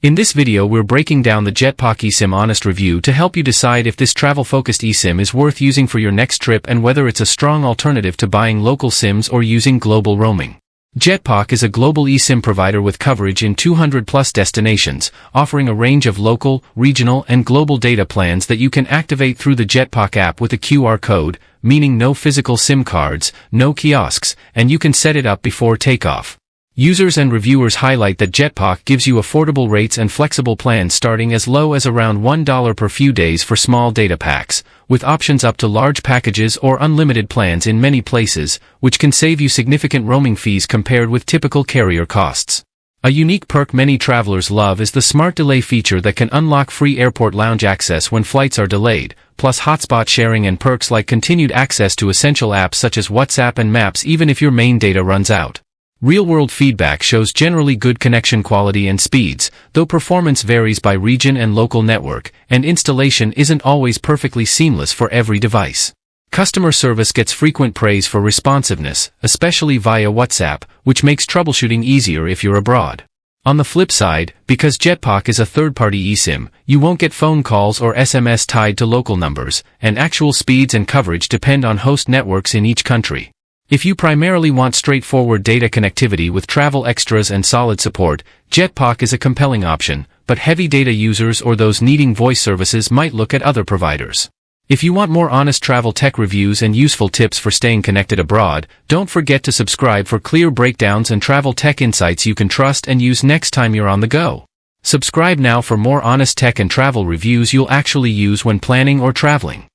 In this video we're breaking down the Jetpac eSIM honest review to help you decide if this travel-focused eSIM is worth using for your next trip and whether it's a strong alternative to buying local SIMs or using global roaming. Jetpac is a global eSIM provider with coverage in 200+ destinations, offering a range of local, regional, and global data plans that you can activate through the Jetpac app with a QR code, meaning no physical SIM cards, no kiosks, and you can set it up before takeoff. Users and reviewers highlight that Jetpac gives you affordable rates and flexible plans starting as low as around $1 per few days for small data packs, with options up to large packages or unlimited plans in many places, which can save you significant roaming fees compared with typical carrier costs. A unique perk many travelers love is the Smart Delay feature that can unlock free airport lounge access when flights are delayed, plus hotspot sharing and perks like continued access to essential apps such as WhatsApp and Maps even if your main data runs out. Real-world feedback shows generally good connection quality and speeds, though performance varies by region and local network, and installation isn't always perfectly seamless for every device. Customer service gets frequent praise for responsiveness, especially via WhatsApp, which makes troubleshooting easier if you're abroad. On the flip side, because Jetpac is a third-party eSIM, you won't get phone calls or SMS tied to local numbers, and actual speeds and coverage depend on host networks in each country. If you primarily want straightforward data connectivity with travel extras and solid support, Jetpac is a compelling option, but heavy data users or those needing voice services might look at other providers. If you want more honest travel tech reviews and useful tips for staying connected abroad, don't forget to subscribe for clear breakdowns and travel tech insights you can trust and use next time you're on the go. Subscribe now for more honest tech and travel reviews you'll actually use when planning or traveling.